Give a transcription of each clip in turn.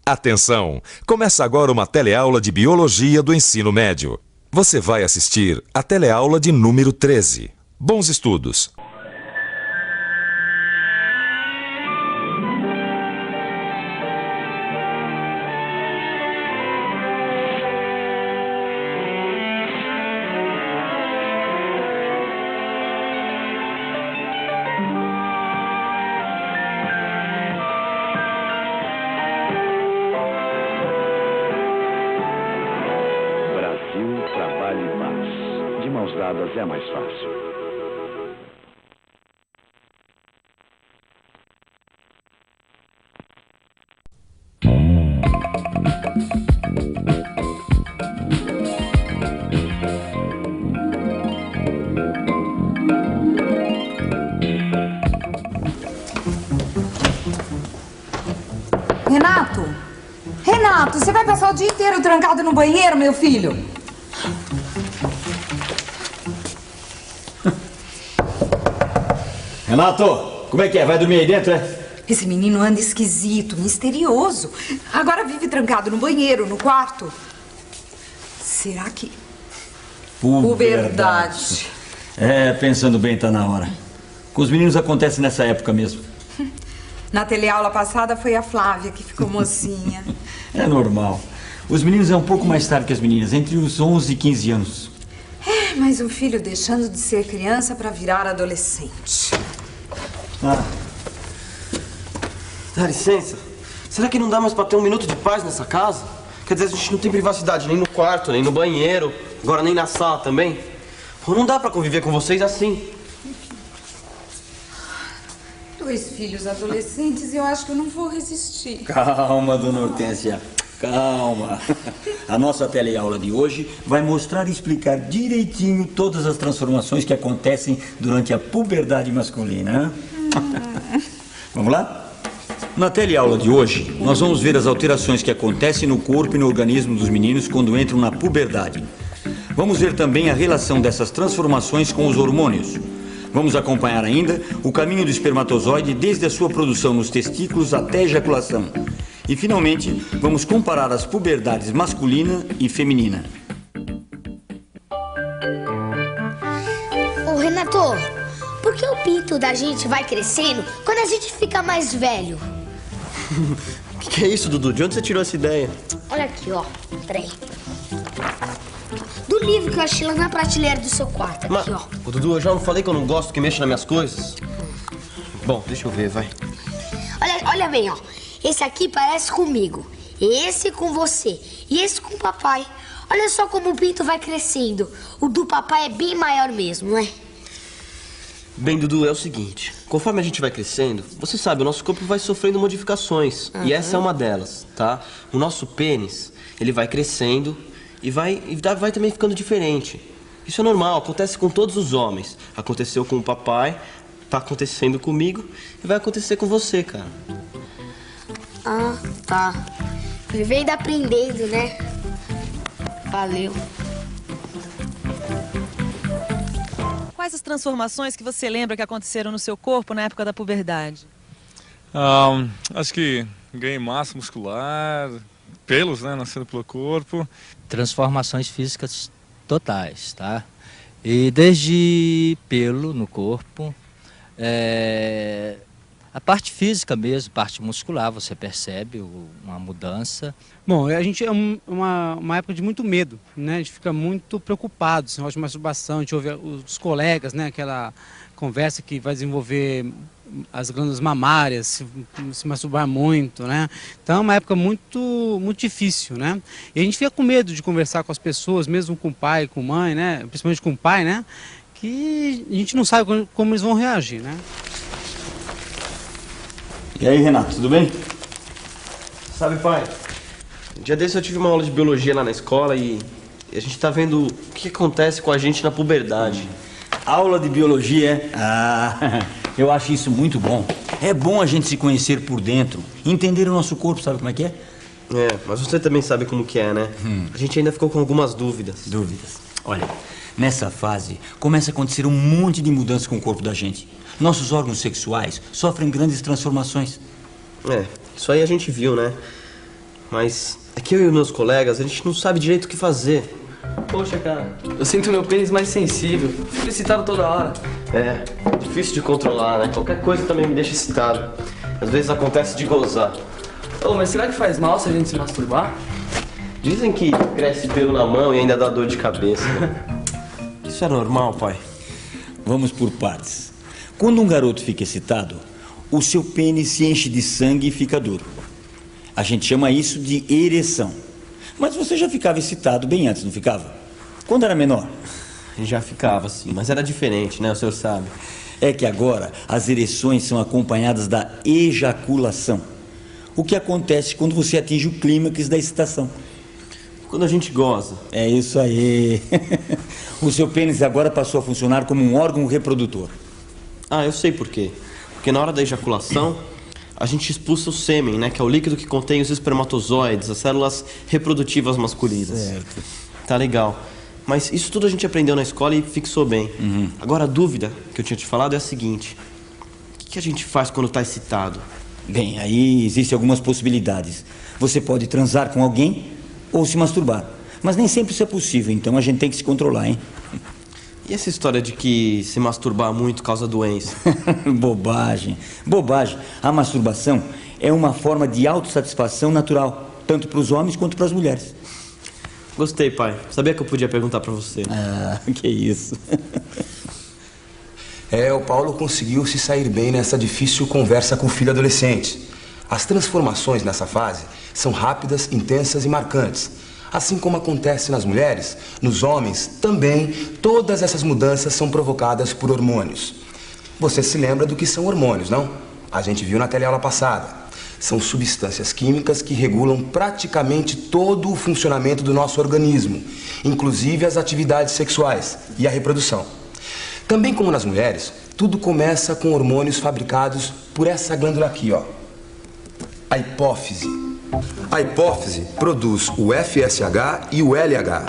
Atenção! Começa agora uma teleaula de Biologia do Ensino Médio. Você vai assistir a teleaula de número 13. Bons estudos! Trabalho e paz. De mãos dadas é mais fácil. Renato! Renato, você vai passar o dia inteiro trancado no banheiro, meu filho? Renato, como é que é? Vai dormir aí dentro, é? Esse menino anda esquisito, misterioso. Agora vive trancado no banheiro, no quarto. Será que... Puberdade. É, pensando bem, tá na hora. Com os meninos acontece nessa época mesmo. Na teleaula passada foi a Flávia que ficou mocinha. É normal. Os meninos é um pouco mais tarde que as meninas, entre os 11 e 15 anos. É, mas o filho deixando de ser criança pra virar adolescente. Dá licença. Será que não dá mais pra ter um minuto de paz nessa casa? Quer dizer, a gente não tem privacidade nem no quarto, nem no banheiro, agora nem na sala também. Pô, não dá pra conviver com vocês assim. 2 filhos adolescentes e eu acho que eu não vou resistir. Calma, dona Hortência. Calma. A nossa teleaula de hoje vai mostrar e explicar direitinho todas as transformações que acontecem durante a puberdade masculina. Vamos lá? Na teleaula de hoje, nós vamos ver as alterações que acontecem no corpo e no organismo dos meninos quando entram na puberdade. Vamos ver também a relação dessas transformações com os hormônios. Vamos acompanhar ainda o caminho do espermatozoide desde a sua produção nos testículos até a ejaculação. E, finalmente, vamos comparar as puberdades masculina e feminina. Ô, Renato, por que o pinto da gente vai crescendo quando a gente fica mais velho? Que é isso, Dudu? De onde você tirou essa ideia? Olha aqui, ó. Peraí. Do livro que eu achei lá na prateleira do seu quarto. Aqui, ó. Ô, Dudu, eu já não falei que eu não gosto que mexa nas minhas coisas? Bom, deixa eu ver, vai. Olha bem, ó. Esse aqui parece comigo. Esse com você. E esse com o papai. Olha só como o pinto vai crescendo. O do papai é bem maior mesmo, não é? Bem, Dudu, é o seguinte. Conforme a gente vai crescendo, você sabe, o nosso corpo vai sofrendo modificações. E essa é uma delas, tá? O nosso pênis, ele vai crescendo e vai também ficando diferente. Isso é normal, acontece com todos os homens. Aconteceu com o papai, tá acontecendo comigo e vai acontecer com você, cara. Ah, tá. Vivendo aprendendo, né? Valeu. Quais as transformações que você lembra que aconteceram no seu corpo na época da puberdade? Acho que ganhei massa muscular, pelos, né, nascendo pelo corpo. Transformações físicas totais, tá? E desde pelo no corpo, a parte física mesmo, parte muscular, você percebe uma mudança. Bom, a gente é uma época de muito medo, né? A gente fica muito preocupado, esse negócio de masturbação, a gente ouve os colegas, né? Aquela conversa que vai desenvolver as glândulas mamárias, se masturbar muito, né? Então é uma época muito difícil, né? E a gente fica com medo de conversar com as pessoas, mesmo com o pai, com a mãe, né? Principalmente com o pai, né? Que a gente não sabe como eles vão reagir, né? E aí, Renato, tudo bem? Sabe, pai, um dia desse eu tive uma aula de biologia lá na escola e a gente tá vendo o que acontece com a gente na puberdade. Aula de biologia? Eu acho isso muito bom. É bom a gente se conhecer por dentro, entender o nosso corpo, sabe como é que é? É, mas você também sabe como que é, né? A gente ainda ficou com algumas dúvidas. Olha, nessa fase começa a acontecer um monte de mudanças com o corpo da gente. Nossos órgãos sexuais sofrem grandes transformações. É, isso aí a gente viu, né? mas é que eu e os meus colegas, a gente não sabe direito o que fazer. Poxa, cara, eu sinto meu pênis mais sensível. Fico excitado toda hora. É, difícil de controlar, né? Qualquer coisa também me deixa excitado. Às vezes acontece de gozar. Oh, mas será que faz mal se a gente se masturbar? Dizem que cresce pelo na mão e ainda dá dor de cabeça. Isso é normal, pai? Vamos por partes. Quando um garoto fica excitado, o seu pênis se enche de sangue e fica duro. A gente chama isso de ereção. Mas você já ficava excitado bem antes, não ficava? Quando era menor? Já ficava, sim, mas era diferente, né? O senhor sabe. É que agora as ereções são acompanhadas da ejaculação. O que acontece quando você atinge o clímax da excitação. Quando a gente goza. É isso aí. O seu pênis agora passou a funcionar como um órgão reprodutor. Ah, eu sei por quê. Porque na hora da ejaculação, a gente expulsa o sêmen, né? Que é o líquido que contém os espermatozoides, as células reprodutivas masculinas. Certo. Tá legal. Mas isso tudo a gente aprendeu na escola e fixou bem. Agora a dúvida que eu tinha te falado é a seguinte. O que a gente faz quando tá excitado? Bem, aí existem algumas possibilidades. Você pode transar com alguém ou se masturbar. Mas nem sempre isso é possível, então a gente tem que se controlar, hein? E essa história de que se masturbar muito causa doença? Bobagem. Bobagem. A masturbação é uma forma de autossatisfação natural, tanto para os homens quanto para as mulheres. Gostei, pai. Sabia que eu podia perguntar para você. Ah, que isso. O Paulo conseguiu se sair bem nessa difícil conversa com o filho adolescente. As transformações nessa fase são rápidas, intensas e marcantes. Assim como acontece nas mulheres, nos homens também, todas essas mudanças são provocadas por hormônios. Você se lembra do que são hormônios, não? A gente viu na teleaula passada. São substâncias químicas que regulam praticamente todo o funcionamento do nosso organismo, inclusive as atividades sexuais e a reprodução. Também como nas mulheres, tudo começa com hormônios fabricados por essa glândula aqui, ó. A hipófise. A hipófise produz o FSH e o LH.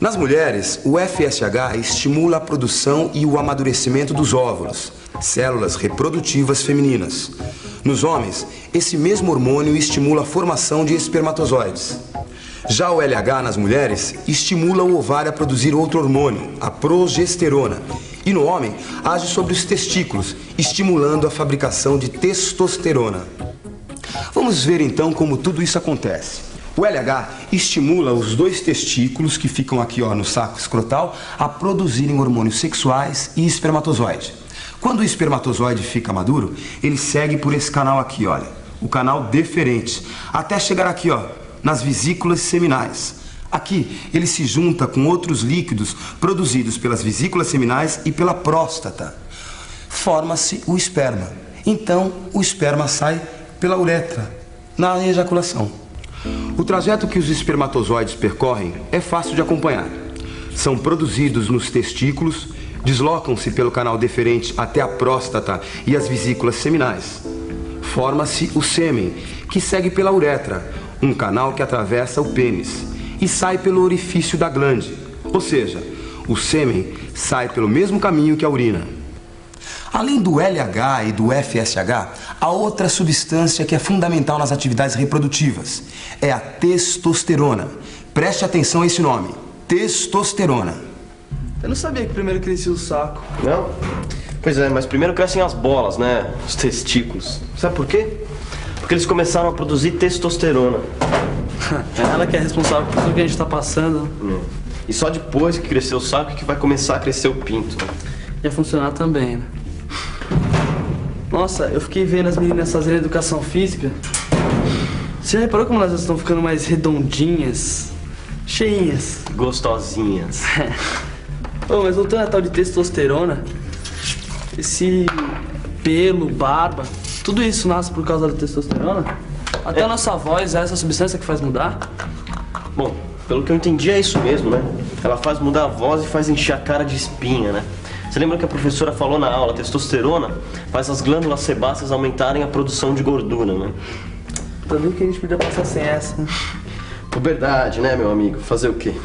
Nas mulheres, o FSH estimula a produção e o amadurecimento dos óvulos, células reprodutivas femininas. Nos homens, esse mesmo hormônio estimula a formação de espermatozoides. Já o LH nas mulheres estimula o ovário a produzir outro hormônio, a progesterona. E no homem, age sobre os testículos, estimulando a fabricação de testosterona. Vamos ver então como tudo isso acontece. O LH estimula os dois testículos que ficam aqui, ó, no saco escrotal a produzirem hormônios sexuais e espermatozoide. Quando o espermatozoide fica maduro, ele segue por esse canal aqui, olha, o canal deferente, até chegar aqui, ó, nas vesículas seminais. Aqui, ele se junta com outros líquidos produzidos pelas vesículas seminais e pela próstata. Forma-se o esperma. Então, o esperma sai pela uretra, na ejaculação. O trajeto que os espermatozoides percorrem é fácil de acompanhar. São produzidos nos testículos, deslocam-se pelo canal deferente até a próstata e as vesículas seminais. Forma-se o sêmen, que segue pela uretra, um canal que atravessa o pênis, e sai pelo orifício da glande. Ou seja, o sêmen sai pelo mesmo caminho que a urina. Além do LH e do FSH, há outra substância que é fundamental nas atividades reprodutivas. É a testosterona. Preste atenção a esse nome, testosterona. Eu não sabia que primeiro crescia o saco. Não? Pois é, mas primeiro crescem as bolas, né? Os testículos. Sabe por quê? Porque eles começaram a produzir testosterona. Ela que é responsável por tudo que a gente tá passando. E só depois que crescer o saco que vai começar a crescer o pinto. Ia funcionar também, né? Nossa, eu fiquei vendo as meninas fazendo educação física. Você já reparou como elas estão ficando mais redondinhas? Cheinhas. Gostosinhas. Oh, mas voltando a tal de testosterona, esse pelo, barba, tudo isso nasce por causa da testosterona? Até a nossa voz é essa substância que faz mudar? Bom, pelo que eu entendi é isso mesmo, né? Ela faz mudar a voz e faz encher a cara de espinha, né? Você lembra que a professora falou na aula, a testosterona faz as glândulas sebáceas aumentarem a produção de gordura, né? Pra mim que a gente podia passar sem essa. Puberdade, né, meu amigo? Fazer o quê?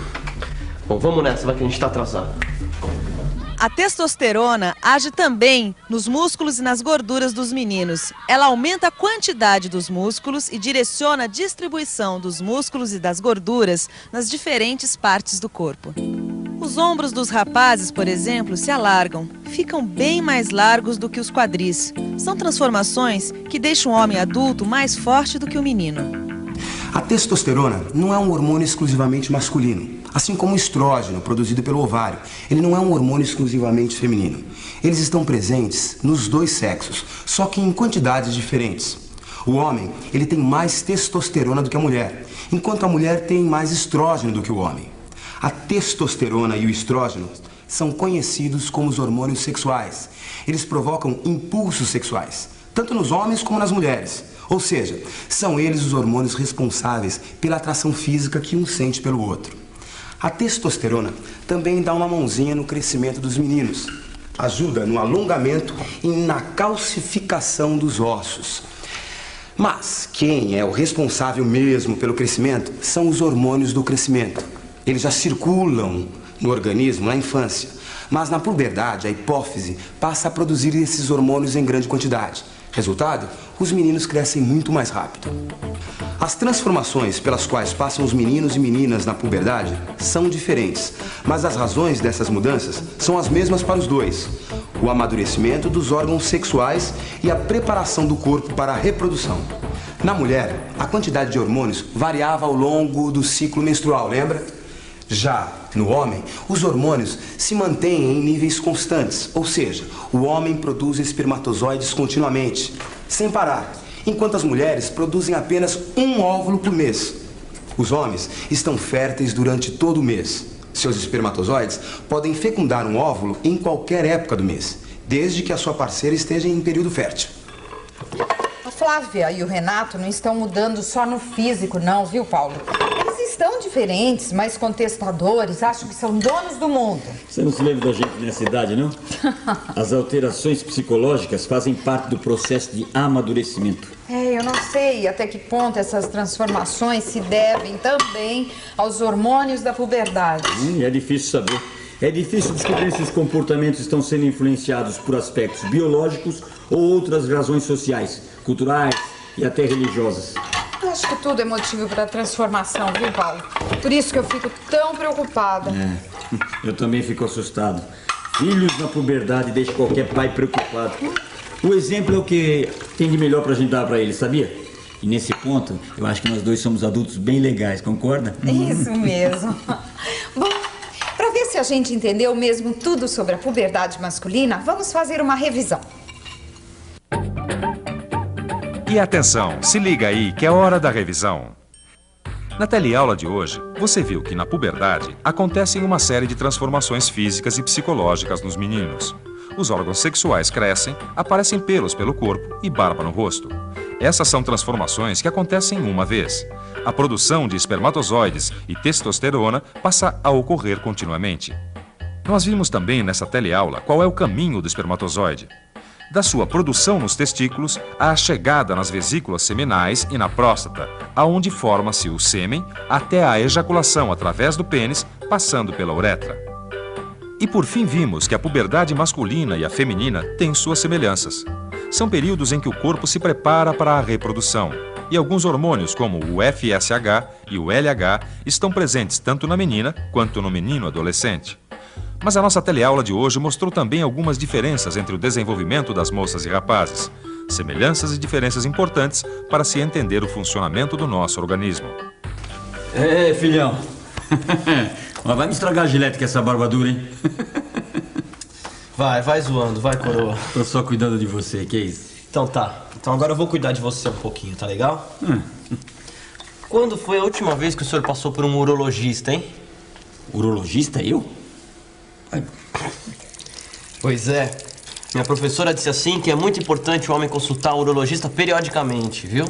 Bom, vamos nessa, vai que a gente tá atrasado. A testosterona age também nos músculos e nas gorduras dos meninos. Ela aumenta a quantidade dos músculos e direciona a distribuição dos músculos e das gorduras nas diferentes partes do corpo. Os ombros dos rapazes, por exemplo, se alargam, ficam bem mais largos do que os quadris. São transformações que deixam o homem adulto mais forte do que o menino. A testosterona não é um hormônio exclusivamente masculino, assim como o estrógeno produzido pelo ovário. Ele não é um hormônio exclusivamente feminino. Eles estão presentes nos dois sexos, só que em quantidades diferentes. O homem, ele tem mais testosterona do que a mulher, enquanto a mulher tem mais estrógeno do que o homem. A testosterona e o estrógeno são conhecidos como os hormônios sexuais. Eles provocam impulsos sexuais, tanto nos homens como nas mulheres. Ou seja, são eles os hormônios responsáveis pela atração física que um sente pelo outro. A testosterona também dá uma mãozinha no crescimento dos meninos. Ajuda no alongamento e na calcificação dos ossos. Mas quem é o responsável mesmo pelo crescimento são os hormônios do crescimento. Eles já circulam no organismo na infância, mas na puberdade a hipófise passa a produzir esses hormônios em grande quantidade. Resultado, os meninos crescem muito mais rápido. As transformações pelas quais passam os meninos e meninas na puberdade são diferentes, mas as razões dessas mudanças são as mesmas para os dois: o amadurecimento dos órgãos sexuais e a preparação do corpo para a reprodução. Na mulher, a quantidade de hormônios variava ao longo do ciclo menstrual, lembra? Já no homem, os hormônios se mantêm em níveis constantes, ou seja, o homem produz espermatozoides continuamente, sem parar, enquanto as mulheres produzem apenas um óvulo por mês. Os homens estão férteis durante todo o mês. Seus espermatozoides podem fecundar um óvulo em qualquer época do mês, desde que a sua parceira esteja em período fértil. A Flávia e o Renato não estão mudando só no físico, não, viu, Paulo? Eles estão diferentes, mais contestadores, acham que são donos do mundo. Você não se lembra da gente nessa idade, não? As alterações psicológicas fazem parte do processo de amadurecimento. Eu não sei até que ponto essas transformações se devem também aos hormônios da puberdade. É difícil saber. É difícil descobrir se os comportamentos estão sendo influenciados por aspectos biológicos ou outras razões sociais, culturais e até religiosas. Eu acho que tudo é motivo para transformação, viu, Paulo? Por isso que eu fico tão preocupada. Eu também fico assustado. Filhos na puberdade deixam qualquer pai preocupado. O exemplo é o que tem de melhor pra gente dar pra eles, sabia? E nesse ponto, eu acho que nós dois somos adultos bem legais, concorda? Isso mesmo. Bom, para ver se a gente entendeu mesmo tudo sobre a puberdade masculina, vamos fazer uma revisão. E atenção, se liga aí que é hora da revisão. Na teleaula de hoje, você viu que na puberdade acontecem uma série de transformações físicas e psicológicas nos meninos. Os órgãos sexuais crescem, aparecem pelos pelo corpo e barba no rosto. Essas são transformações que acontecem uma vez. A produção de espermatozoides e testosterona passa a ocorrer continuamente. Nós vimos também nessa teleaula qual é o caminho do espermatozoide. Da sua produção nos testículos à chegada nas vesículas seminais e na próstata, aonde forma-se o sêmen, até a ejaculação através do pênis, passando pela uretra. E por fim vimos que a puberdade masculina e a feminina têm suas semelhanças. São períodos em que o corpo se prepara para a reprodução, e alguns hormônios como o FSH e o LH estão presentes tanto na menina quanto no menino adolescente. Mas a nossa teleaula de hoje mostrou também algumas diferenças entre o desenvolvimento das moças e rapazes. Semelhanças e diferenças importantes para se entender o funcionamento do nosso organismo. Filhão. Mas vai me estragar a gilete com essa barba dura, hein? Vai zoando, vai, coroa. Tô só cuidando de você, que é isso? Então tá. Então agora eu vou cuidar de você um pouquinho, tá legal? Quando foi a última vez que o senhor passou por um urologista, hein? Urologista, eu? Pois é. Minha professora disse assim que é muito importante o homem consultar um urologista periodicamente, viu?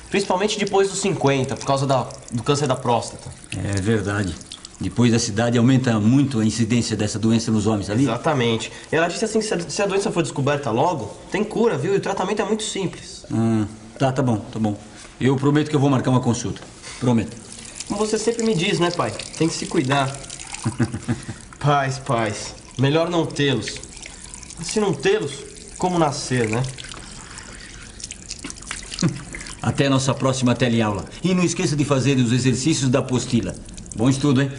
Principalmente depois dos 50, por causa do câncer da próstata. É verdade. Depois da idade aumenta muito a incidência dessa doença nos homens, sabia? Exatamente. E ela disse assim que se a doença for descoberta logo, tem cura, viu? E o tratamento é muito simples. Tá bom. Eu prometo que eu vou marcar uma consulta. Prometo. Como você sempre me diz, né, pai? Tem que se cuidar. Paz. Melhor não tê-los. Se não tê-los, como nascer, né? Até a nossa próxima teleaula. E não esqueça de fazer os exercícios da apostila. Bom estudo, hein?